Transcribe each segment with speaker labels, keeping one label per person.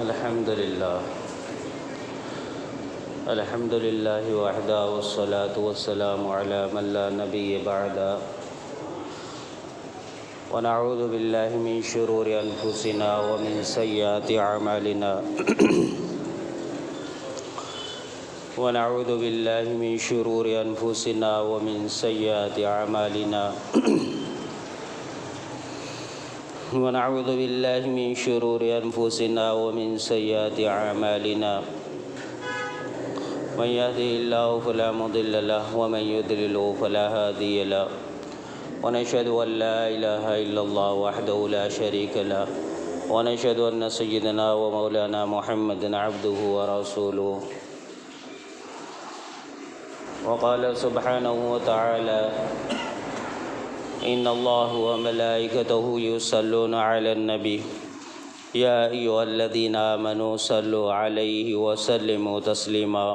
Speaker 1: الحمد للہ وحدہ والصلاة والسلام علی من لا نبی بعدہ ونعوذ باللہ من شرور انفسنا ومن سیئات اعمالنا ونعوذ باللہ من شرور انفسنا ومن سیئات اعمالنا ونعوذ باللہ من شرور انفسنا ومن سیئات اعمالنا من يهده الله فلا مضل له ومن يضلل فلا هادي له ونشهد أن لا إله إلا الله وحده لا شريك له ونشهد أن سيدنا ومولانا محمدا عبده ورسوله وقال سبحانه وتعالى إن الله وملائكته يصلون على النبي يا أيها الذين آمنوا صلوا عليه وسلموا تسليما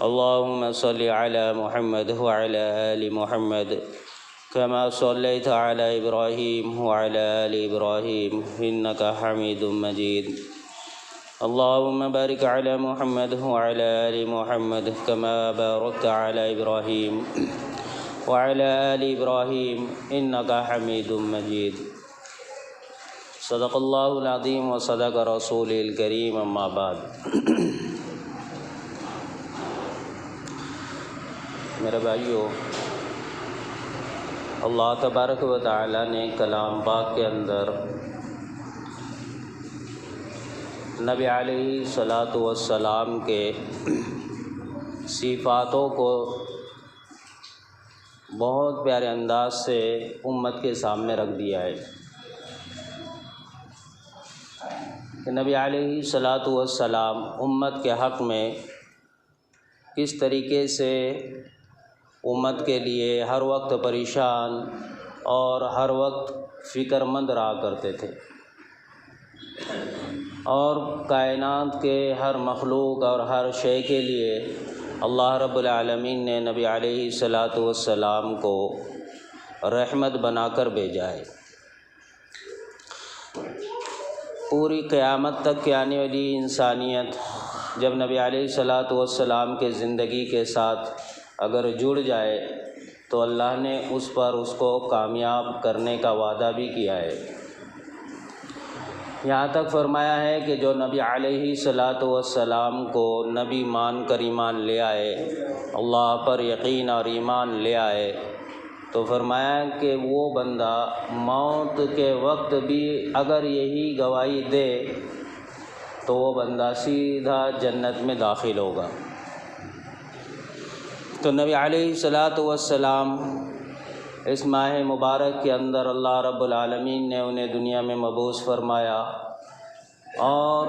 Speaker 1: اللهم صل على محمد وعلى آل محمد كما صليت على إبراهيم وعلى آل إبراهيم إنك حميد مجيد اللهم بارك على محمد وعلى آل محمد كما باركت على إبراهيم وعلى آل إبراهيم إنك حميد مجيد صدق اللہ العظیم و صدق رسول الکریم اما بعد میرے بھائیو، اللہ تبارک و تعالی نے کلام پاک کے اندر نبی علیہ الصلاۃ والسلام کے صفاتوں کو بہت پیارے انداز سے امت کے سامنے رکھ دیا ہے کہ نبی علیہ الصلاۃ والسلام امت کے حق میں کس طریقے سے امت کے لیے ہر وقت پریشان اور ہر وقت فکر مند رہا کرتے تھے، اور کائنات کے ہر مخلوق اور ہر شے کے لیے اللہ رب العالمین نے نبی علیہ الصلاۃ والسلام کو رحمت بنا کر بھیجا ہے۔ پوری قیامت تک کے آنے والی انسانیت جب نبی علیہ الصلاۃ والسلام کے زندگی کے ساتھ اگر جڑ جائے تو اللہ نے اس پر اس کو کامیاب کرنے کا وعدہ بھی کیا ہے۔ یہاں تک فرمایا ہے کہ جو نبی علیہ الصلاۃ والسلام کو نبی مان کر ایمان لے آئے، اللہ پر یقین اور ایمان لے آئے، تو فرمایا کہ وہ بندہ موت کے وقت بھی اگر یہی گواہی دے تو وہ بندہ سیدھا جنت میں داخل ہوگا۔ تو نبی علیہ الصلاۃ والسلام اس ماہ مبارک کے اندر اللہ رب العالمین نے انہیں دنیا میں مبعوث فرمایا اور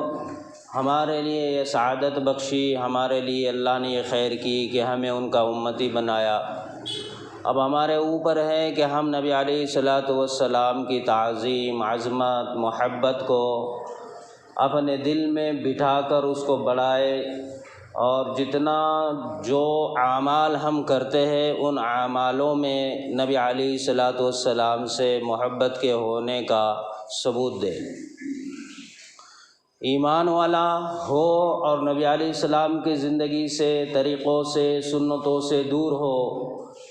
Speaker 1: ہمارے لیے یہ سعادت بخشی، ہمارے لیے اللہ نے یہ خیر کی کہ ہمیں ان کا امتی بنایا۔ اب ہمارے اوپر ہے کہ ہم نبی علیہ الصلاۃ والسلام کی تعظیم، عظمت، محبت کو اپنے دل میں بٹھا کر اس کو بڑھائے، اور جتنا جو اعمال ہم کرتے ہیں ان اعمالوں میں نبی علیہ الصلاۃ والسلام سے محبت کے ہونے کا ثبوت دے۔ ایمان والا ہو اور نبی علیہ السلام کی زندگی سے، طریقوں سے، سنتوں سے دور ہو،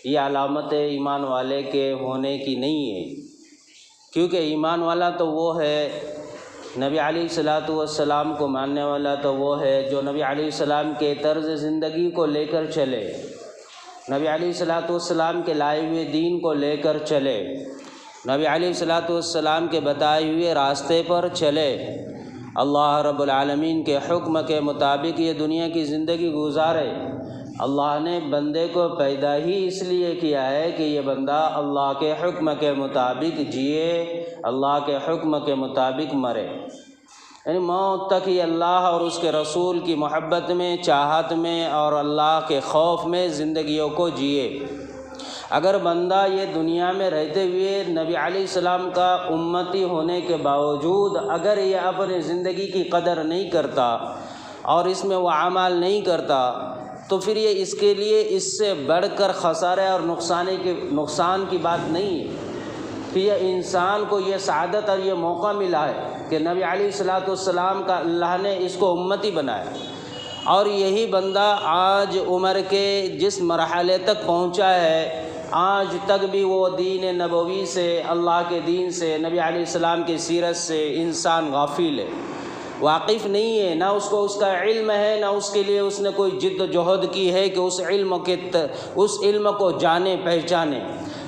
Speaker 1: یہ علامت ایمان والے کے ہونے کی نہیں ہے، کیونکہ ایمان والا تو وہ ہے، نبی علیہ الصلاۃ والسلام کو ماننے والا تو وہ ہے جو نبی علیہ السلام کے طرز زندگی کو لے کر چلے، نبی علیہ الصلاۃ والسلام کے لائے ہوئے دین کو لے کر چلے، نبی علیہ الصلاۃ والسلام کے بتائے ہوئے راستے پر چلے، اللہ رب العالمین کے حکم کے مطابق یہ دنیا کی زندگی گزارے۔ اللہ نے بندے کو پیدا ہی اس لیے کیا ہے کہ یہ بندہ اللہ کے حکم کے مطابق جیے، اللہ کے حکم کے مطابق مرے، یعنی موت تک یہ اللہ اور اس کے رسول کی محبت میں، چاہت میں اور اللہ کے خوف میں زندگیوں کو جیے۔ اگر بندہ یہ دنیا میں رہتے ہوئے نبی علیہ السلام کا امتی ہونے کے باوجود اگر یہ اپنے زندگی کی قدر نہیں کرتا اور اس میں وہ اعمال نہیں کرتا تو پھر یہ اس کے لیے اس سے بڑھ کر خسارے اور نقصان کی بات نہیں ہے کہ یہ انسان کو یہ سعادت اور یہ موقع ملا ہے کہ نبی علیہ الصلوۃ والسلام کا اللہ نے اس کو امتی بنایا، اور یہی بندہ آج عمر کے جس مرحلے تک پہنچا ہے، آج تک بھی وہ دین نبوی سے، اللہ کے دین سے، نبی علیہ السلام کی سیرت سے انسان غافل ہے، واقف نہیں ہے، نہ اس کو اس کا علم ہے، نہ اس کے لیے اس نے کوئی جد و جہد کی ہے کہ اس علم کو جانے پہچانے۔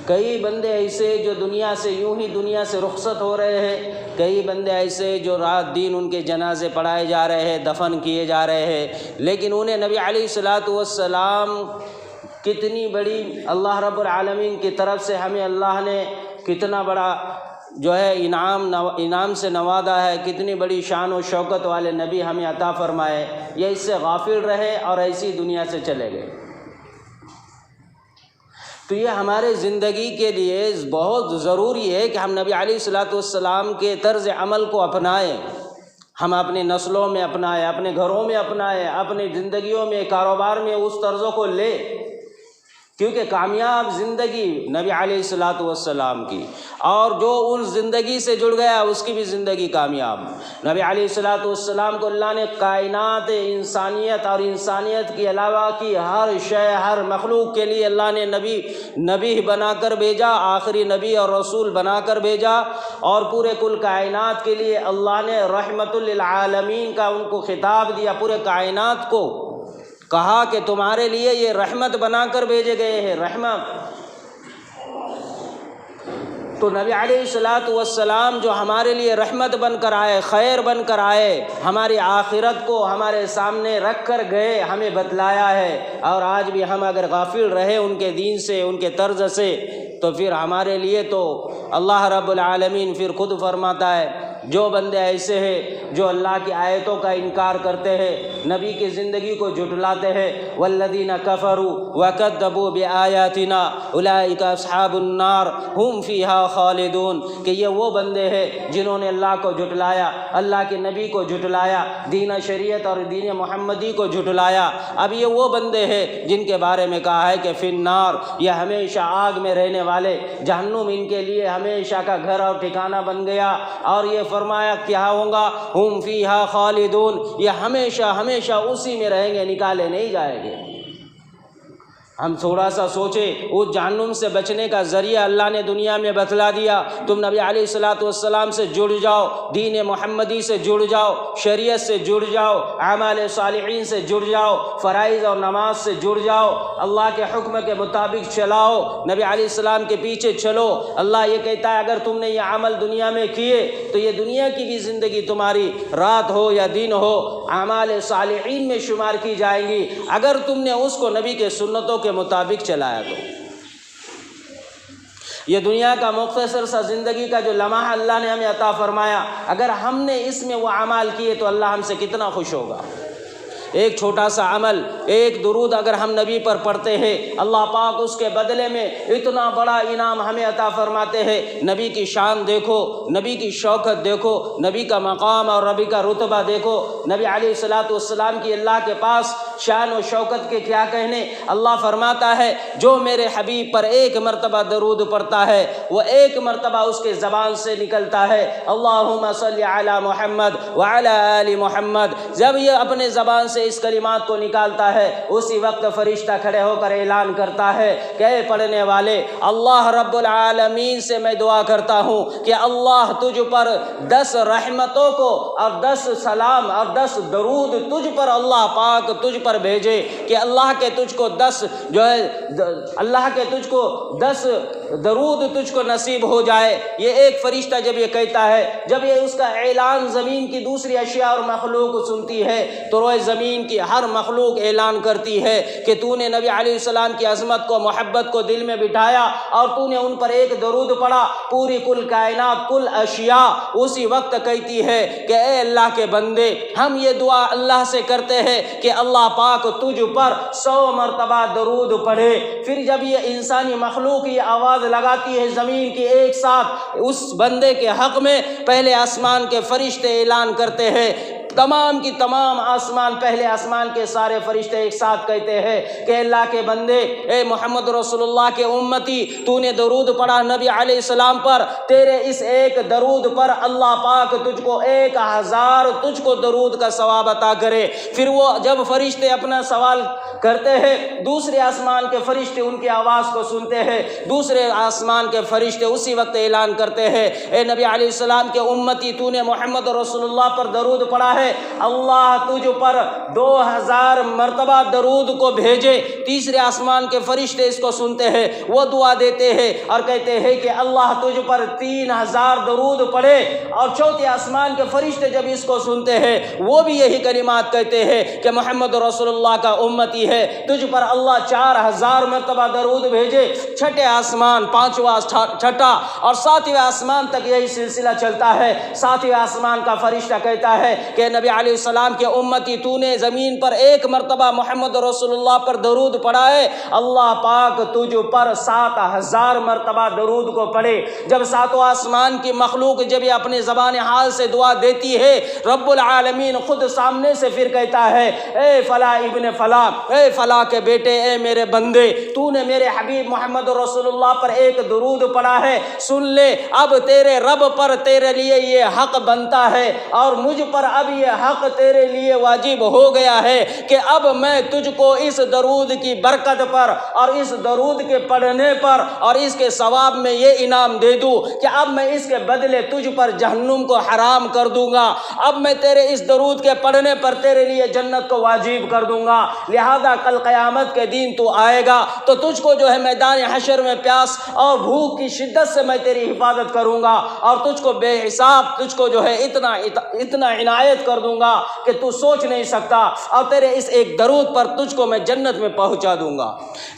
Speaker 1: کئی بندے ایسے جو دنیا سے یوں ہی دنیا سے رخصت ہو رہے ہیں، کئی بندے ایسے جو رات دن ان کے جنازے پڑھائے جا رہے ہیں، دفن کیے جا رہے ہیں، لیکن انہیں نبی علیہ الصلوۃ والسلام کتنی بڑی اللہ رب العالمین کی طرف سے ہمیں اللہ نے کتنا بڑا جو ہے انعام سے نوازا ہے، کتنی بڑی شان و شوکت والے نبی ہمیں عطا فرمائے، یہ اس سے غافل رہے اور ایسی دنیا سے چلے گئے۔ تو یہ ہمارے زندگی کے لیے بہت ضروری ہے کہ ہم نبی علیہ الصلوۃ والسلام کے طرز عمل کو اپنائیں، ہم اپنی نسلوں میں اپنائیں، اپنے گھروں میں اپنائیں، اپنی زندگیوں میں، کاروبار میں اس طرزوں کو لیں، کیونکہ کامیاب زندگی نبی علیہ الصلوۃ والسلام کی، اور جو ان زندگی سے جڑ گیا اس کی بھی زندگی کامیاب۔ نبی علیہ الصلوۃ والسلام کو اللہ نے کائنات انسانیت اور انسانیت کے علاوہ کی ہر شے، ہر مخلوق کے لیے اللہ نے نبی بنا کر بھیجا، آخری نبی اور رسول بنا کر بھیجا، اور پورے کل کائنات کے لیے اللہ نے رحمت للعالمین کا ان کو خطاب دیا، پورے کائنات کو کہا کہ تمہارے لیے یہ رحمت بنا کر بھیجے گئے ہیں، رحمت۔ تو نبی علیہ الصلوۃ والسلام جو ہمارے لیے رحمت بن کر آئے، خیر بن کر آئے، ہماری آخرت کو ہمارے سامنے رکھ کر گئے، ہمیں بتلایا ہے، اور آج بھی ہم اگر غافل رہے ان کے دین سے، ان کے طرز سے، تو پھر ہمارے لیے تو اللہ رب العالمین پھر خود فرماتا ہے، جو بندے ایسے ہیں جو اللہ کی آیتوں کا انکار کرتے ہیں، نبی کی زندگی کو جھٹلاتے ہیں، والذین کفروا وکذبوا بآیاتنا اولئک اصحاب النار ہم فیہا خالدون، کہ یہ وہ بندے ہیں جنہوں نے اللہ کو جھٹلایا، اللہ کے نبی کو جھٹلایا، دین شریعت اور دین محمدی کو جھٹلایا، اب یہ وہ بندے ہیں جن کے بارے میں کہا ہے کہ فی النار، یہ ہمیشہ آگ میں رہنے والے، جہنم ان کے لیے ہمیشہ کا گھر اور ٹھکانہ بن گیا، اور یہ فرمایا کیا ہوگا، ہم فیہا خالدون، یہ ہمیشہ ہمیشہ اسی میں رہیں گے، نکالے نہیں جائیں گے۔ ہم تھوڑا سا سوچیں، اس جہنم سے بچنے کا ذریعہ اللہ نے دنیا میں بتلا دیا، تم نبی علیہ الصلوۃ والسلام سے جڑ جاؤ، دین محمدی سے جڑ جاؤ، شریعت سے جڑ جاؤ، اعمال صالحین سے جڑ جاؤ، فرائض اور نماز سے جڑ جاؤ، اللہ کے حکم کے مطابق چلاؤ، نبی علیہ السلام کے پیچھے چلو۔ اللہ یہ کہتا ہے اگر تم نے یہ عمل دنیا میں کیے تو یہ دنیا کی بھی زندگی تمہاری، رات ہو یا دن ہو، اعمال صالحین میں شمار کی جائیں گی، اگر تم نے اس کو نبی کے سنتوں کے مطابق چلایا تو۔ یہ دنیا کا مختصر سا زندگی کا جو لمحہ اللہ نے ہمیں عطا فرمایا، اگر ہم نے اس میں وہ اعمال کیے تو اللہ ہم سے کتنا خوش ہوگا۔ ایک چھوٹا سا عمل، ایک درود اگر ہم نبی پر پڑھتے ہیں، اللہ پاک اس کے بدلے میں اتنا بڑا انعام ہمیں عطا فرماتے ہیں۔ نبی کی شان دیکھو، نبی کی شوکت دیکھو، نبی کا مقام اور نبی کا رتبہ دیکھو، نبی علیہ الصلوۃ والسلام کی اللہ کے پاس شان و شوکت کے کیا کہنے۔ اللہ فرماتا ہے جو میرے حبیب پر ایک مرتبہ درود پڑھتا ہے، وہ ایک مرتبہ اس کے زبان سے نکلتا ہے، اللہم صلی علی محمد وعلی آل محمد۔ جب یہ اپنے زبان سے اس کلمات کو نکالتا ہے، اسی وقت فرشتہ کھڑے ہو کر اعلان کرتا ہے کہ اے پڑھنے والے، اللہ رب العالمین سے میں دعا کرتا ہوں کہ اللہ تجھ پر 10 رحمتوں کو اور 10 سلام اور 10 درود تجھ پر اللہ پاک تجھ پر بھیجے، کہ اللہ کے تجھ کو 10 اللہ کے تجھ کو 10 درود تجھ کو نصیب ہو جائے۔ یہ ایک فرشتہ جب یہ کہتا ہے، جب یہ اس کا اعلان زمین کی دوسری اشیاء اور مخلوق سنتی ہے تو روئے زمین کی ہر مخلوق اعلان کرتی ہے کہ تو نے نبی علیہ السلام کی عظمت کو، محبت کو دل میں بٹھایا اور تو نے ان پر ایک درود پڑھا۔ پوری کل کائنات، کل اشیاء اسی وقت کہتی ہے کہ اے اللہ کے بندے، ہم یہ دعا اللہ سے کرتے ہیں کہ اللہ پاک تجھ پر 100 مرتبہ درود پڑھے۔ پھر جب یہ انسانی مخلوق یہ آواز لگاتی ہے زمین کی ایک ساتھ، اس بندے کے حق میں پہلے آسمان کے فرشتے اعلان کرتے ہیں، تمام کی تمام آسمان، پہلے آسمان کے سارے فرشتے ایک ساتھ کہتے ہیں کہ اللہ کے بندے، اے محمد رسول اللہ کے امتی، تو نے درود پڑھا نبی علیہ السلام پر، تیرے اس ایک درود پر اللہ پاک تجھ کو 1000 تجھ کو درود کا ثواب عطا کرے۔ پھر وہ جب فرشتے اپنا سوال کرتے ہیں، دوسرے آسمان کے فرشتے ان کی آواز کو سنتے ہیں، دوسرے آسمان کے فرشتے اسی وقت اعلان کرتے ہیں، اے نبی علیہ السلام کے امتی، تو نے محمد رسول اللہ پر درود پڑھا ہے، اللہ تجھ پر 2000 مرتبہ درود کو بھیجے۔ تیسرے آسمان کے فرشتے اس کو سنتے ہیں، وہ دعا دیتے ہیں اور کہتے ہیں کہ اللہ تجھ پر 3000 درود پڑھے، اور چوتھے آسمان کے فرشتے جب اس کو سنتے ہیں وہ بھی یہی کلمات کہتے ہیں کہ محمد رسول اللہ کا امتی ہے، تجھ پر اللہ 4000 مرتبہ درود بھیجے۔ چھٹے آسمان، پانچواں، چھٹا اور ساتویں آسمان تک یہی سلسلہ چلتا ہے۔ ساتویں آسمان کا فرشتہ کہتا ہے کہ نبی علیہ السلام کے امتی، تو نے زمین پر 1 مرتبہ محمد رسول اللہ پر درود پڑھا ہے، اللہ پاک تجھ پر 7000 مرتبہ درود کو پڑھے۔ جب ساتواں آسمان کی مخلوق جب یہ اپنے زبان حال سے دعا دیتی ہے، رب العالمین خود سامنے سے پھر کہتا ہے، اے فلاں ابن فلاں، اے فلاں کے بیٹے، اے میرے بندے، تو نے میرے حبیب محمد رسول اللہ پر ایک درود پڑھا ہے، سن لے، اب تیرے رب پر تیرے لیے یہ حق بنتا ہے، اور مجھ پر اب یہ حق تیرے لیے واجب ہو گیا ہے کہ اب میں تجھ کو اس درود کی برکت پر اور اس درود کے پڑھنے پر اور اس کے ثواب میں یہ انعام دے دوں کہ اب میں اس کے بدلے تجھ پر جہنم کو حرام کر دوں گا، اب میں تیرے اس درود کے پڑھنے پر تیرے لیے جنت کو واجب کر دوں گا۔ لہذا کل قیامت کے دن تو آئے گا تو تجھ کو جو ہے میدان حشر میں پیاس اور بھوک کی شدت سے میں تیری حفاظت کروں گا، اور تجھ کو بے حساب تجھ کو جو ہے اتنا عنایت کر دوں گا کہ تو سوچ نہیں سکتا، اور تیرے اس ایک درود پر تجھ کو میں جنت میں پہنچا دوں گا۔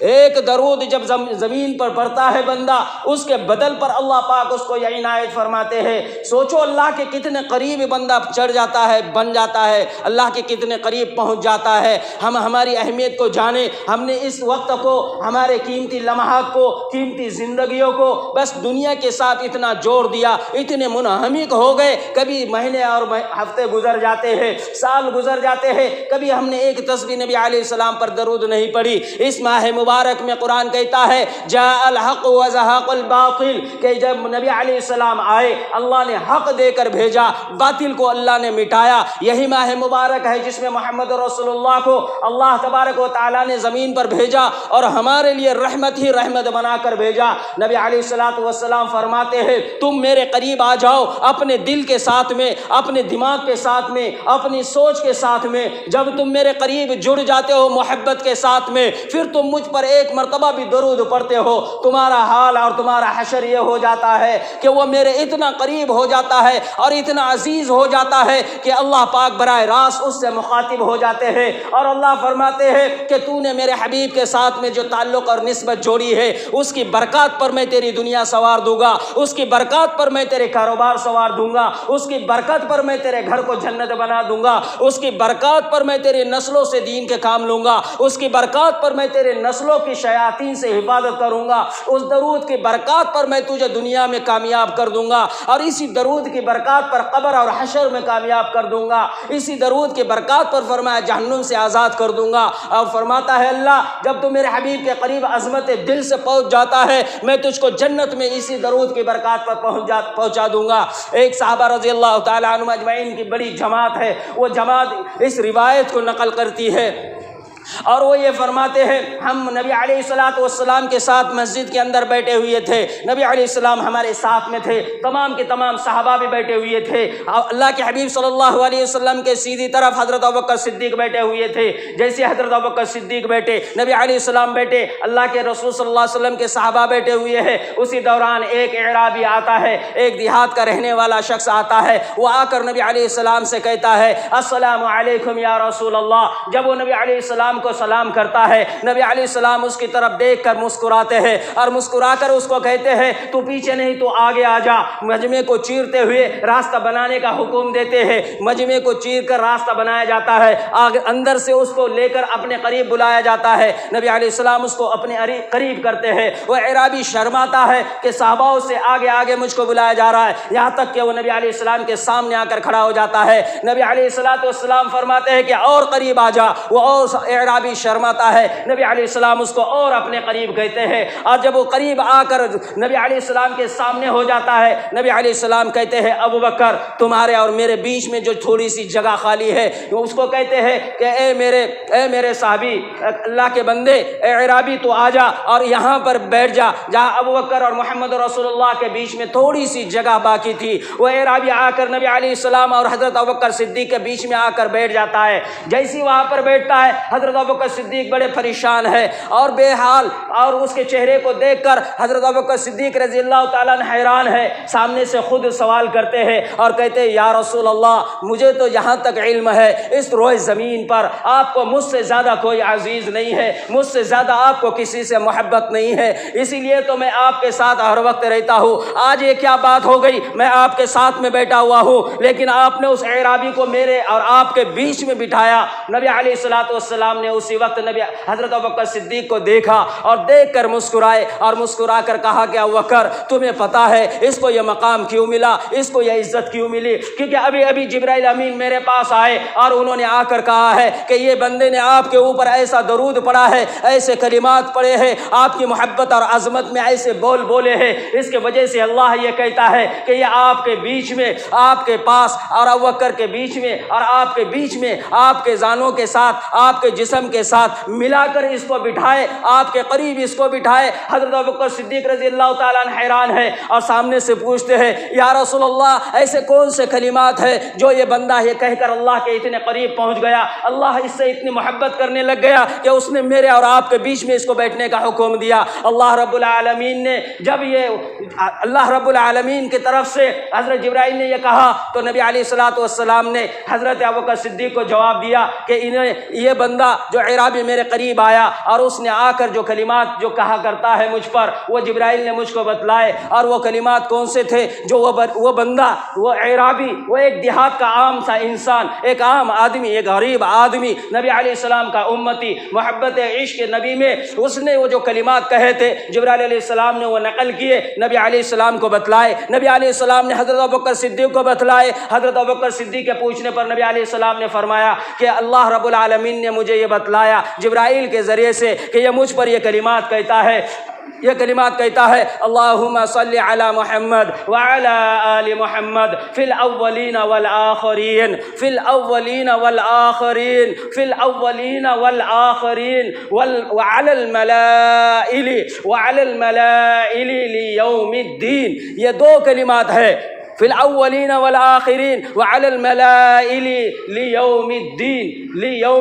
Speaker 1: ایک درود جب زمین پر پڑتا ہے بندہ، اس کے بدل پر اللہ پاک اس کو یہ عنایت فرماتے ہیں۔ سوچو اللہ کے کتنے قریب بندہ چڑھ جاتا ہے، بن جاتا ہے، اللہ کے کتنے قریب پہنچ جاتا ہے۔ ہم ہماری اہمیت کو جانیں، ہم نے اس وقت کو، ہمارے قیمتی لمحات کو، قیمتی زندگیوں کو بس دنیا کے ساتھ اتنا جوڑ دیا، اتنے منہمک ہو گئے، کبھی مہینے اور ہفتے گزر جاتے ہیں، سال گزر جاتے ہیں، کبھی ہم نے ایک تسبیح نبی علیہ السلام پر درود نہیں پڑھی۔ اس ماہ مبارک میں قرآن کہتا ہے جاء الحق وزهق الباطل، کہ جب نبی علیہ السلام آئے اللہ نے حق دے کر بھیجا، باطل کو اللہ نے مٹایا۔ یہی ماہ مبارک ہے جس میں محمد رسول اللہ کو اللہ تبارک و تعالیٰ نے زمین پر بھیجا اور ہمارے لیے رحمت ہی رحمت بنا کر بھیجا۔ نبی علیہ السلام فرماتے ہیں تم میرے قریب آ جاؤ، اپنے دل کے ساتھ میں، اپنے دماغ کے ساتھ میں، اپنی سوچ کے ساتھ میں، جب تم میرے قریب جڑ جاتے ہو محبت کے ساتھ میں، پھر تم مجھ پر 1 مرتبہ بھی درود پڑھتے ہو، تمہارا حال اور تمہارا حشر یہ ہو جاتا ہے کہ وہ میرے اتنا قریب ہو جاتا ہے اور اتنا عزیز ہو جاتا ہے کہ اللہ پاک براہ راست اس سے مخاطب ہو جاتے ہیں، اور اللہ فرماتے ہیں کہ تو نے میرے حبیب کے ساتھ میں جو تعلق اور نسبت جوڑی ہے، اس کی برکات پر میں تیری دنیا سوار دوں گا، اس کی برکات پر میں تیرے کاروبار سوار دوں گا، اس کی برکت پر میں تیرے گھر کو جنت بنا دوں گا، اس کی برکات پر میں تیری نسلوں سے دین کے کام لوں گا، اس کی برکات پر میں تیرے نسلوں کی شیاطین سے حفاظت کروں گا، اس درود کی برکات پر میں تجھے دنیا میں کامیاب کر دوں گا، اور اسی درود کی برکات پر قبر اور حشر میں کامیاب کر دوں گا، اسی درود کی برکات پر فرمایا جہنم سے آزاد کر دوں گا۔ اور فرماتا ہے اللہ جب تو میرے حبیب کے قریب عظمت دل سے پہنچ جاتا ہے میں تجھ کو جنت میں اسی درود کی برکات پر پہنچا دوں گا۔ ایک صحابہ رضی اللہ تعالیٰ عنہم اجمعین کی بڑی جماعت ہے، وہ جماعت اس روایت کو نقل کرتی ہے اور وہ یہ فرماتے ہیں ہم نبی علیہ السلام کے ساتھ مسجد کے اندر بیٹھے ہوئے تھے، نبی علیہ السلام ہمارے ساتھ میں تھے، تمام کے تمام صحابہ بھی بیٹھے ہوئے تھے، اللہ کے حبیب صلی اللہ علیہ وسلم کے سیدھی طرف حضرت ابوبکر صدیق بیٹھے ہوئے تھے، جیسے حضرت ابوبکر صدیق بیٹھے نبی علیہ السلام بیٹھے، اللہ کے رسول صلی اللہ علیہ وسلم کے صحابہ بیٹھے ہوئے ہیں۔ اسی دوران ایک اعرابی آتا ہے، ایک دیہات کا رہنے والا شخص آتا ہے، وہ آ کر نبی علیہ السلام سے کہتا ہے السلام علیکم یا رسول اللہ۔ جب وہ نبی علیہ السلام السلام کو سلام کرتا ہے، نبی علیہ السلام اس کی طرف دیکھ کر مسکراتے ہیں اور مسکرا کر اس کو کہتے ہیں تو پیچھے نہیں تو آگے آ جا۔ مجمع کو چیرتے ہوئے راستہ بنانے کا حکم دیتے ہیں، مجمع کو چیر کر راستہ بنایا جاتا ہے، اندر سے اس کو لے کر اپنے قریب بلایا جاتا ہے، نبی علیہ السلام اس کو اپنے قریب کرتے ہیں۔ وہ اعرابی شرماتا ہے کہ صحاباؤں سے آگے آگے مجھ کو بلایا جا رہا ہے، یہاں تک کہ وہ نبی علیہ السلام کے سامنے آ کر کھڑا ہو جاتا ہے۔ نبی علیہ السلام فرماتے ہیں کہ اور قریب آ جا، وہ اور اعرابی شرماتا ہے، نبی علیہ السلام اس کو اور اپنے قریب کہتے ہیں، اور جب وہ قریب آ کر نبی علیہ السلام کے سامنے ہو جاتا ہے، نبی علیہ السلام کہتے ہیں ابو بکر تمہارے اور میرے بیچ میں جو تھوڑی سی جگہ خالی ہے، اس کو کہتے ہیں کہ اے میرے صحابی، اللہ کے بندے، اے اعرابی تو آ جا اور یہاں پر بیٹھ جا جہاں ابو بکر اور محمد رسول اللہ کے بیچ میں تھوڑی سی جگہ باقی تھی۔ وہ اعرابی آ کر نبی علیہ السلام اور حضرت ابوبکر صدیق کے بیچ میں آ کر بیٹھ جاتا ہے۔ جیسی وہاں پر بیٹھتا ہے، حضرت ابوبکر صدیق بڑے پریشان ہے اور بے حال، اور اس کے چہرے کو دیکھ کر حضرت ابوبکر صدیق رضی اللہ تعالیٰ عنہ حیران ہے، سامنے سے خود سوال کرتے ہیں اور کہتے ہیں یا رسول اللہ، مجھے تو یہاں تک علم ہے اس روئے زمین پر آپ کو مجھ سے زیادہ کوئی عزیز نہیں ہے، مجھ سے زیادہ آپ کو کسی سے محبت نہیں ہے، اسی لیے تو میں آپ کے ساتھ ہر وقت رہتا ہوں۔ آج یہ کیا بات ہو گئی، میں آپ کے ساتھ میں بیٹھا ہوا ہوں لیکن آپ نے اس اعرابی کو میرے اور آپ کے بیچ میں بٹھایا۔ نبی علیہ السلام نے اسی وقت نبی حضرت ابوبکر صدیق کو دیکھا اور دیکھ کر مسکرائے اور مسکرا کر کہا کہ ابوبکر تمہیں پتہ ہے اس کو یہ مقام کیوں ملا، اس کو یہ عزت کیوں ملی؟ کیونکہ ابھی جبرائیل امین میرے پاس آئے اور انہوں نے آ کر کہا ہے کہ یہ بندے نے آپ کے اوپر ایسا درود پڑھا ہے، ایسے کلمات پڑھے ہیں، آپ کی محبت اور عظمت میں ایسے بول بولے ہیں، اس کے وجہ سے اللہ یہ کہتا ہے کہ یہ آپ کے بیچ میں، آپ کے پاس اور ابوبکر کے بیچ میں اور آپ کے بیچ میں، آپ کے زانوں کے ساتھ، آپ کے جسم کے ساتھ ملا کر اس کو بٹھائے، آپ کے قریب اس کو بٹھائے۔ حضرت ابوبکر صدیق رضی اللہ تعالیٰ عنہ حیران ہے اور سامنے سے پوچھتے ہیں یا رسول اللہ ایسے کون سے کلمات ہیں جو یہ بندہ یہ کہہ کر اللہ کے اتنے قریب پہنچ گیا، اللہ اس سے اتنی محبت کرنے لگ گیا کہ اس نے میرے اور آپ کے بیچ میں اس کو بیٹھنے کا حکم دیا۔ اللہ رب العالمین نے جب اللہ رب العالمین کی طرف سے حضرت جبرائیل نے یہ کہا تو نبی علیہ السلام نے حضرت ابوبکر صدیق کو جواب دیا کہ یہ بندہ جو اعرابی میرے قریب آیا اور اس نے آ کر جو کلمات جو کہا کرتا ہے مجھ پر، وہ جبرائیل نے مجھ کو بتلائے، اور وہ کلمات کون سے تھے جو وہ بندہ، وہ اعرابی، وہ ایک دیہات کا عام سا انسان، ایک عام آدمی، ایک غریب آدمی، نبی علیہ السلام کا امتی، محبت عشق نبی میں اس نے وہ جو کلمات کہے تھے جبرائیل علیہ السلام نے وہ نقل کیے، نبی علیہ السلام کو بتلائے، نبی علیہ السلام نے حضرت ابوبکر صدیق کو بتلائے۔ حضرت ابوبکر صدیق کے پوچھنے پر نبی علیہ السلام نے فرمایا کہ اللہ رب العالمین نے مجھے یہ بتلایا جبرائیل کے ذریعے سے کہ یہ مجھ پر یہ کلمات کہتا ہے اللہم صلی علی محمد وعلی آل محمد فی الاولین والآخرین فی الاولین والآخرین فی الاولین والآخرین وعلی الملائل لیوم الدین۔ یہ دو کلمات ہے، فی الاولین والآخرین وعلی الملائل لیوم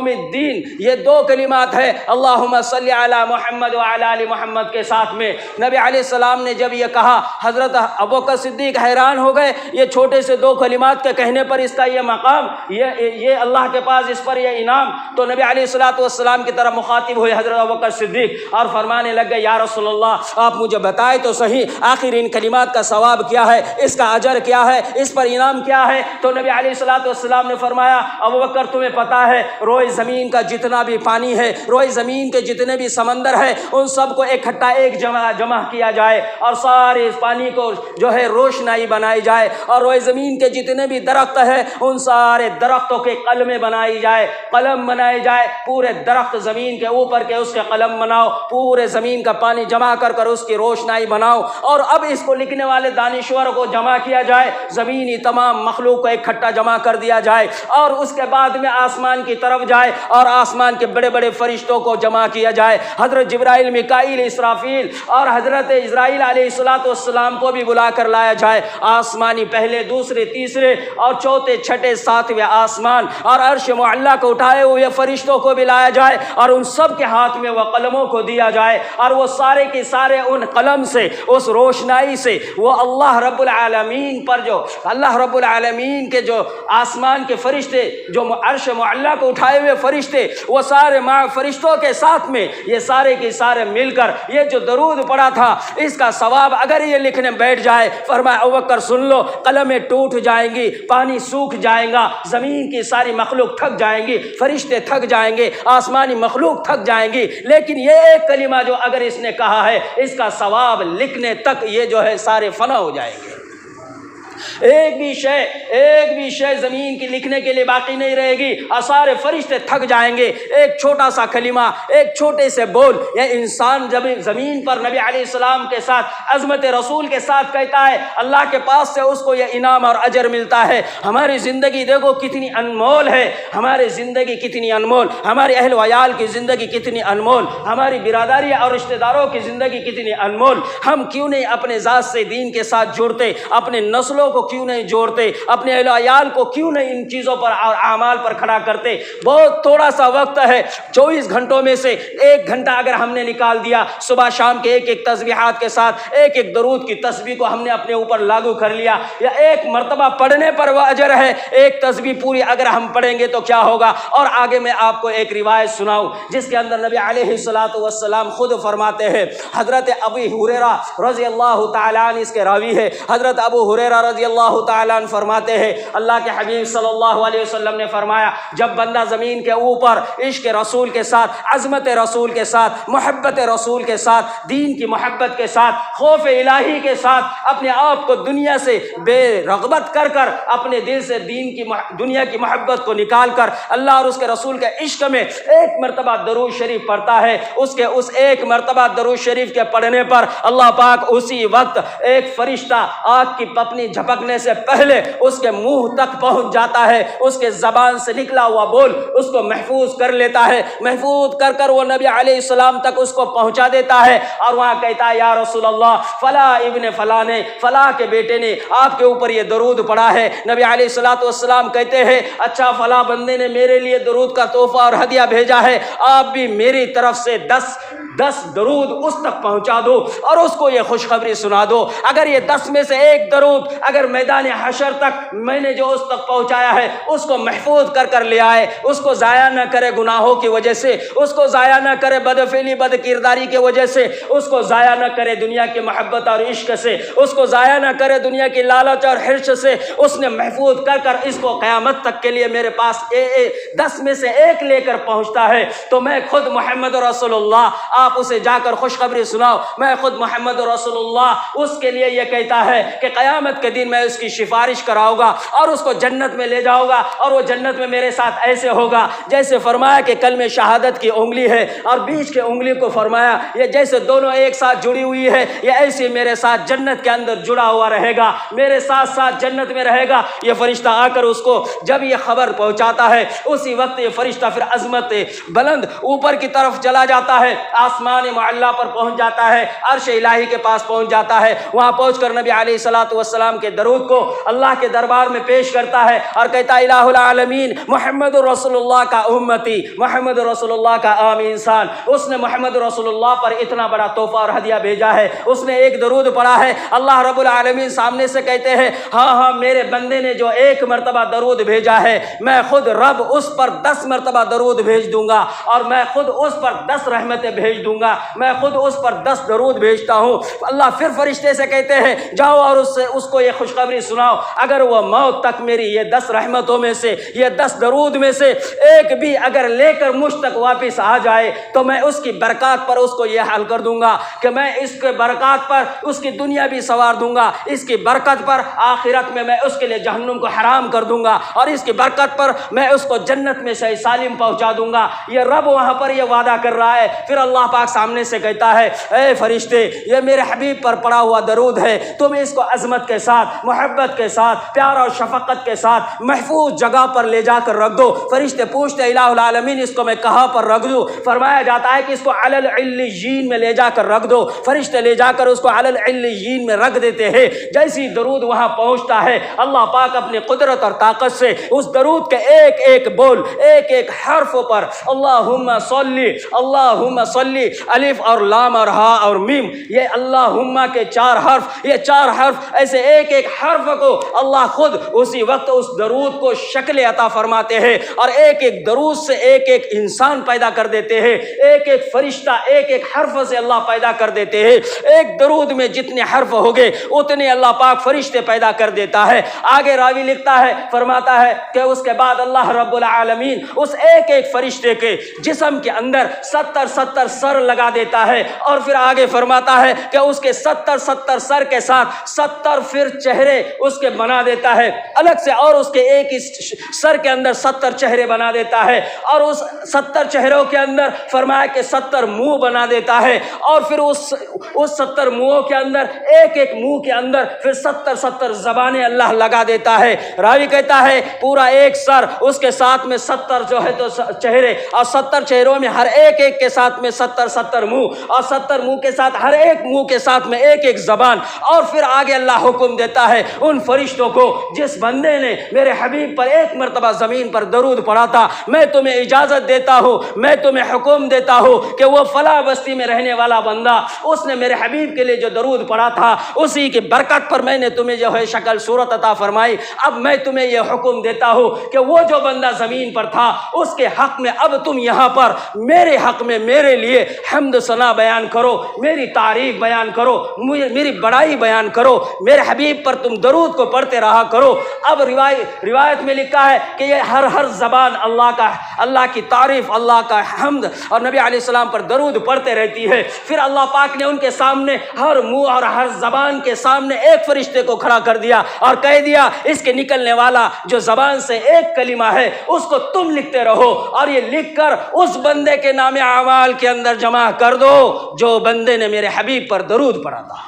Speaker 1: الدین، یہ دو کلمات ہے اللہم صلی علی محمد وعلی آل محمد کے ساتھ میں۔ نبی علیہ السلام نے جب یہ کہا حضرت ابوبکر صدیق حیران ہو گئے، یہ چھوٹے سے دو کلمات کے کہنے پر اس کا یہ مقام، یہ اللہ کے پاس اس پر یہ انعام۔ تو نبی علیہ السلام کی طرف مخاطب ہوئے حضرت ابوبکر صدیق اور فرمانے لگ گئے یا رسول اللہ آپ مجھے بتائے تو صحیح آخر ان کلمات کا ثواب کیا ہے، اس کا اجر کیا ہے، اس پر انعام کیا ہے؟ تو نبی علیہ السلام نے فرمایا ابوبکر تمہیں پتہ ہے روئے زمین کا جتنا بھی پانی ہے، روئے زمین کے جتنے بھی سمندر ہے، ان سب کو اکٹھا ایک جمع کیا جائے اور سارے اس پانی کو جو ہے روشنائی بنائی جائے، اور روئے زمین کے جتنے بھی درخت ہے ان سارے درختوں کے قلمیں بنائی جائے، قلم بنائے جائے، پورے درخت زمین کے اوپر کے اس کے قلم بناؤ، پورے زمین کا پانی جمع کر اس کی روشنائی بناؤ، اور اب اس کو لکھنے والے دانشور کو جمع کیا جائے، زمینی تمام مخلوق کو اکٹھا جمع کر دیا جائے، اور اس کے بعد میں آسمان کی طرف جائے اور آسمان کے بڑے بڑے فرشتوں کو جمع کیا جائے، حضرت جبرائیل، میکائیل، اسرافیل اور حضرت اسرائیل علیہ السلام کو بھی بلا کر لایا جائے، آسمانی پہلے، دوسرے، تیسرے اور چوتھے، چھٹے، ساتویں آسمان اور عرش معلیٰ کو اٹھائے ہوئے فرشتوں کو بھی لایا جائے، اور ان سب کے ہاتھ میں وہ قلموں کو دیا جائے، اور وہ سارے کے سارے ان قلم سے، اس روشنائی سے وہ اللہ رب العالمین
Speaker 2: زمین پر جو اللہ رب العالمین کے جو آسمان کے فرشتے، جو عرش معلیٰ کو اٹھائے ہوئے فرشتے، وہ سارے فرشتوں کے ساتھ میں یہ سارے کے سارے مل کر یہ جو درود پڑا تھا، اس کا ثواب اگر یہ لکھنے بیٹھ جائے، فرمایا ابوبکر سن لو، قلمیں ٹوٹ جائیں گی، پانی سوکھ جائے گا، زمین کی ساری مخلوق تھک جائیں گی، فرشتے تھک جائیں گے، آسمانی مخلوق تھک جائیں گی، لیکن یہ ایک کلمہ جو اگر اس نے کہا ہے، اس کا ثواب لکھنے تک یہ جو ہے سارے فنا ہو جائیں گے۔ ایک بھی شے زمین کی لکھنے کے لیے باقی نہیں رہے گی، سارے فرشتے تھک جائیں گے۔ ایک چھوٹا سا کلمہ، ایک چھوٹے سے بول، یہ انسان جب زمین پر نبی علیہ السلام کے ساتھ، عظمت رسول کے ساتھ کہتا ہے، اللہ کے پاس سے اس کو یہ انعام اور اجر ملتا ہے۔ ہماری زندگی دیکھو کتنی انمول ہے، ہماری زندگی کتنی انمول، ہمارے اہل ویال کی زندگی کتنی انمول، ہماری برادری اور رشتہ داروں کی زندگی کتنی انمول۔ ہم کیوں نہیں اپنے ذات سے دین کے ساتھ جڑتے، اپنے نسلوں کو کیوں نہیں جوڑتے، اپنے اہل عیال کو کیوں نہیں ان چیزوں پر اور اعمال پر کھڑا کرتے؟ بہت تھوڑا سا وقت ہے، 24 گھنٹوں میں سے 1 گھنٹہ اگر ہم نے نکال دیا، صبح شام کے ایک تسبیحات کے ساتھ ایک درود کی تسبیح کو ہم نے اپنے اوپر لاگو کر لیا، یا ایک مرتبہ پڑھنے پر وہ اجر ہے، ایک تسبیح پوری اگر ہم پڑھیں گے تو کیا ہوگا؟ اور آگے میں آپ کو ایک روایت سناؤں جس کے اندر نبی علیہ الصلوۃ والسلام خود فرماتے ہیں، حضرت ابو ہریرہ رضی اللہ تعالیٰ عنہ اس کے راوی ہے، حضرت ابو ہریرہ رضی اللہ تعالیٰ عنہ فرماتے ہیں، اللہ کے حبیب صلی اللہ علیہ وسلم نے فرمایا، جب بندہ زمین کے اوپر عشق رسول کے ساتھ، عظمت رسول کے ساتھ، محبت رسول کے ساتھ، دین کی محبت کے ساتھ، خوف الہی کے ساتھ، اپنے آپ کو دنیا سے بے رغبت کر کر، اپنے دل سے دنیا کی محبت کو نکال کر اللہ اور اس کے رسول کے عشق میں ایک مرتبہ درود شریف پڑھتا ہے، اس ایک مرتبہ درود شریف کے پڑھنے پر اللہ پاک اسی وقت ایک فرشتہ آگ کی پپنی جھپکنے سے پہلے اس کے منہ تک پہنچ جاتا ہے، اس کے زبان سے نکلا ہوا بول اس کو محفوظ کر لیتا ہے، محفوظ کر کر وہ نبی علیہ السلام تک اس کو پہنچا دیتا ہے، اور وہاں کہتا ہے، یا رسول اللہ، فلاں ابن فلاں نے، فلاں کے بیٹے نے آپ کے اوپر یہ درود پڑھا ہے۔ نبی علیہ الصلوۃ والسلام کہتے ہیں، اچھا فلاں بندے نے میرے لیے درود کا تحفہ اور ہدیہ بھیجا ہے، آپ بھی میری طرف سے 10 درود اس تک پہنچا دو اور اس کو یہ خوشخبری سنا دو۔ اگر یہ 10 میں سے ایک درود اگر میدان حشر تک میں نے جو اس تک پہنچایا ہے اس کو محفوظ کر کر لے آئے، اس کو ضائع نہ کرے گناہوں کی وجہ سے، اس کو ضائع نہ کرے بدفعلی بد کرداری کی وجہ سے، اس کو ضائع نہ کرے دنیا کی محبت اور عشق سے، اس کو ضائع نہ کرے دنیا کی لالچ اور حرص سے، اس نے محفوظ کر کر اس کو قیامت تک کے لیے میرے پاس 10 میں سے ایک لے کر پہنچتا ہے، تو میں خود محمد رسول اللہ، آپ اسے جا کر خوشخبری سناؤ، میں خود محمد رسول اللہ اس کے لیے یہ کہتا ہے کہ قیامت کے دن میں اس کی سفارش کراؤں گا اور اس کو جنت میں لے جاؤں گا، اور وہ جنت میں میرے ساتھ ایسے ہوگا جیسے فرمایا کہ کلمہ شہادت کی انگلی ہے اور بیچ کے انگلی کو فرمایا یہ جیسے دونوں ایک ساتھ جڑی ہوئی ہے، یہ ایسے میرے ساتھ جنت کے اندر جڑا ہوا رہے گا، میرے ساتھ ساتھ جنت میں رہے گا۔ یہ فرشتہ آ کر اس کو جب یہ خبر پہنچاتا ہے، اسی وقت یہ فرشتہ پھر عظمت بلند اوپر کی طرف چلا جاتا ہے، آسمان معلیٰ پر پہنچ جاتا ہے، عرش الہی کے پاس پہنچ جاتا ہے، وہاں پہنچ کر نبی علیہ الصلوۃ والسلام کے درود کو اللہ کے دربار میں پیش کرتا ہے اور کہتا ہے، الہ العالمین محمد رسول اللہ کا امتی، محمد رسول اللہ کا عام انسان، اس نے محمد رسول اللہ پر اتنا بڑا تحفہ اور ہدیہ بھیجا ہے، اس نے ایک درود پڑھا ہے۔ اللہ رب العالمین سامنے سے کہتے ہیں، ہاں میرے بندے نے جو ایک مرتبہ درود بھیجا ہے، میں خود رب اس پر 10 مرتبہ درود بھیج دوں گا، اور میں خود اس پر 10 رحمتیں بھیج دوں گا، میں خود اس پر 10 درود بھیجتا ہوں۔ اللہ پھر فرشتے سے کہتے ہیں، جاؤ اور اس کو یہ خوشخبری سناؤ، اگر وہ موت تک میری یہ 10 رحمتوں میں سے، یہ 10 درود میں سے ایک بھی اگر لے کر مجھ تک واپس آ جائے تو میں اس کی برکات پر اس کو یہ حل کر دوں گا کہ میں اس کے برکات پر اس کی دنیا بھی سنوار دوں گا، اس کی برکت پر آخرت میں اس کے لیے جہنم کو حرام کر دوں گا، اور اس کی برکت پر میں اس کو جنت میں صحیح سالم پہنچا دوں گا۔ یہ رب وہاں پر یہ وعدہ کر رہا ہے۔ پھر اللہ پاک سامنے سے کہتا ہے، اے فرشتے، یہ میرے حبیب پر پڑا ہوا درود ہے، تم اس کو عظمت کے ساتھ، محبت کے ساتھ، پیار اور شفقت کے ساتھ محفوظ جگہ پر لے جا کر رکھ دو۔ فرشتے پوچھتے، الہ العالمین اس کو میں کہاں پر رکھ دوں؟ فرمایا جاتا ہے کہ اس کو علی العلیین میں لے جا کر رکھ دو۔ فرشتے لے جا کر اس کو علی العلیین میں رکھ دیتے ہیں۔ جیسی درود وہاں پہنچتا ہے، اللہ پاک اپنی قدرت اور طاقت سے اس درود کے ایک ایک بول، ایک ایک حرف پر اللہم صلی لی الف اور لام اور ہا اور میم، یہ اللہم کے 4 حرف، یہ 4 حرف ایسے ایک ایک حرف کو اللہ خود اسی وقت اس درود کو شکل عطا فرماتے ہیں، اور ایک ایک درود سے ایک ایک انسان پیدا کر دیتے ہیں، ایک ایک فرشتہ ایک ایک حرف سے اللہ پیدا کر دیتے ہیں۔ ایک درود میں جتنے حرف ہوگے اتنے اللہ پاک فرشتے پیدا کر دیتا ہے۔ آگے راوی لکھتا ہے، فرماتا ہے کہ اس کے بعد اللہ رب العالمین اس ایک ایک فرشتے کے جسم کے اندر 70 سر لگا دیتا ہے، اور پھر آگے فرماتا ہے کہ اس کے 70 سر کے ساتھ 70 پھر چہرے اس کے بنا دیتا ہے الگ سے، اور اس کے ایک سر کے اندر 70 چہرے بنا دیتا ہے، اور اس 70 چہروں کے اندر فرمایا کہ 70 منہ بنا دیتا ہے، اور پھر اس 70 منہوں کے اندر ایک ایک منہ کے اندر پھر 70 زبانیں اللہ لگا دیتا ہے۔ راوی کہتا ہے پورا ایک سر، اس کے ساتھ میں 70 جو ہے تو چہرے، اور 70 چہروں میں ہر ایک ایک کے ساتھ میں 70 منہ، اور 70 منہ کے ساتھ ہر ایک منہ کے ساتھ میں ایک ایک زبان، اور پھر آگے اللہ حکم دیتا ہے ان فرشتوں کو، جس بندے نے میرے حبیب پر ایک مرتبہ زمین پر درود پڑھا تھا، میں تمہیں اجازت دیتا ہوں، میں تمہیں حکم دیتا ہوں کہ وہ فلاں بستی میں رہنے والا بندہ، اس نے میرے حبیب کے لیے جو درود پڑھا تھا اسی کی برکت پر میں نے تمہیں جو ہے شکل صورت عطا فرمائی۔ اب میں تمہیں یہ حکم دیتا ہوں کہ وہ جو بندہ زمین پر تھا اس کے حق میں اب تم یہاں پر میرے حق میں میرے لیے حمد ثنا بیان کرو، میری تعریف بیان کرو، میری بڑائی بیان کرو، میرے حبیب پر تم درود کو پڑھتے رہا کرو۔ اب روایت میں لکھا ہے کہ یہ ہر زبان اللہ کی تعریف، اللہ کا حمد اور نبی علیہ السلام پر درود پڑھتے رہتی ہے۔ پھر اللہ پاک نے ان کے سامنے ہر منہ اور ہر زبان کے سامنے ایک فرشتے کو کھڑا کر دیا اور کہہ دیا اس کے نکلنے والا جو زبان سے ایک کلمہ ہے اس کو تم لکھتے رہو، اور یہ لکھ کر اس بندے کے نام اعمال کے اندر جمع کر دو جو بندے نے میرے حبیب پر درود پڑھا تھا۔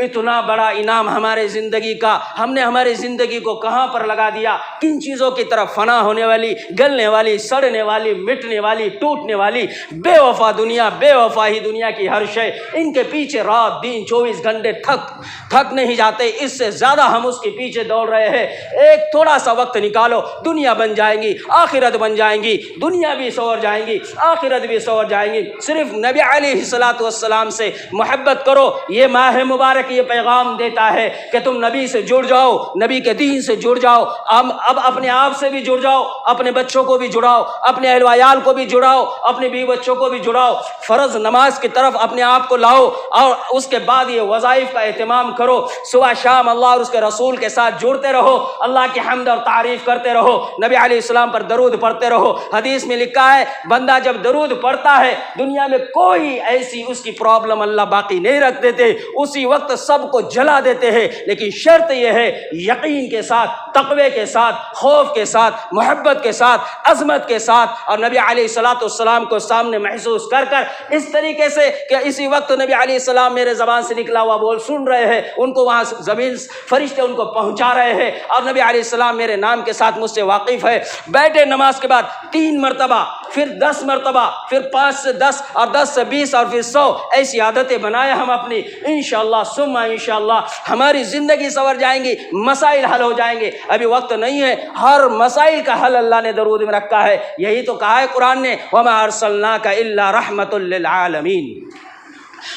Speaker 2: اتنا بڑا انعام ہمارے زندگی کا ہم نے ہماری زندگی کو کہاں پر لگا دیا؟ کن چیزوں کی طرف فنا ہونے والی، گلنے والی، سڑنے والی، مٹنے والی، ٹوٹنے والی بے وفا دنیا، بے وفا ہی دنیا کی ہر شے، ان کے پیچھے رات دن 24 گھنٹے تھک نہیں جاتے، اس سے زیادہ ہم اس کے پیچھے دوڑ رہے ہیں۔ ایک تھوڑا سا وقت نکالو، دنیا بن جائیں گی، آخرت بن جائیں گی، دنیا بھی سنور جائیں گی، آخرت بھی سنور جائیں گی۔ صرف نبی علیہ الصلاۃ سے محبت کرو۔ یہ ماہ مبارک یہ پیغام دیتا ہے کہ تم نبی سے جڑ جاؤ، نبی کے دین سے جڑ جاؤ، اب اپنے آپ سے بھی جڑ جاؤ، اپنے بچوں کو بھی جڑاؤ، اپنے اہل وعیال کو بھی جڑاؤ، اپنے بیوی بچوں کو بھی جڑاؤ، فرض نماز کی طرف اپنے آپ کو لاؤ، اور اس کے بعد یہ وظائف کا اہتمام کرو۔ صبح شام اللہ اور اس کے رسول کے ساتھ جڑتے رہو، اللہ کی حمد اور تعریف کرتے رہو، نبی علیہ السلام پر درود پڑھتے رہو۔ حدیث میں لکھا ہے بندہ جب درود پڑھتا ہے دنیا میں کوئی ایسی اس کی پرابلم اللہ باقی نہیں رکھ دیتے، اسی وقت سب کو جلا دیتے ہیں، لیکن شرط یہ ہے یقین کے ساتھ، تقوی کے ساتھ، خوف کے ساتھ، محبت کے ساتھ، عظمت کے ساتھ، اور نبی علیہ السلام کو سامنے محسوس کر اس طریقے سے کہ اسی وقت نبی علیہ السلام میرے زبان سے نکلا ہوا بول سن رہے ہیں، ان کو وہاں زمین فرشتے ان کو پہنچا رہے ہیں، اور نبی علیہ السلام میرے نام کے ساتھ مجھ سے واقف ہے۔ بیٹھے نماز کے بعد 3 مرتبہ، پھر 10 مرتبہ، پھر 5 سے 10 اور 10 سے 20 اور پھر 100 ایسی عادتیں بنائے ہم اپنی، انشاءاللہ ثم انشاءاللہ ہماری زندگی سنور جائیں گی، مسائل حل ہو جائیں گے۔ ابھی وقت نہیں ہے، ہر مسائل کا حل اللہ نے درود میں رکھا ہے، یہی تو کہا ہے قرآن نے وَمَا أَرْسَلْنَاكَ إِلَّا رَحْمَةً لِّلْعَالَمِينَ۔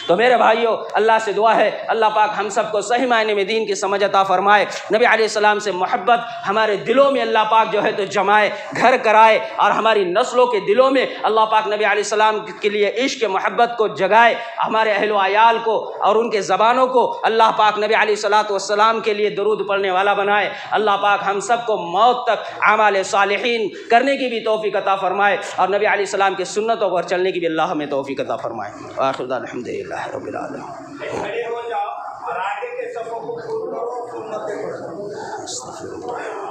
Speaker 2: تو میرے بھائیوں اللہ سے دعا ہے اللہ پاک ہم سب کو صحیح معنی میں دین کی سمجھ عطا فرمائے، نبی علیہ السلام سے محبت ہمارے دلوں میں اللہ پاک جو ہے تو جمائے، گھر کرائے، اور ہماری نسلوں کے دلوں میں اللہ پاک نبی علیہ السلام کے لیے عشق محبت کو جگائے، ہمارے اہل و عیال کو اور ان کے زبانوں کو اللہ پاک نبی علیہ السلام کے لیے درود پڑھنے والا بنائے۔ اللہ پاک ہم سب کو موت تک اعمال صالحین کرنے کی بھی توفیق عطا فرمائے، اور نبی علیہ السلام کی سنتوں پر چلنے کی بھی اللہ ہمیں توفیق عطا فرمائے۔ آخر دعوانا الحمد للہ رب العالمین۔
Speaker 3: کھڑے ہو جاؤ اور آگے کے صفوں کو پھول کرو، سنتیں پڑھو۔
Speaker 2: استغفر اللہ۔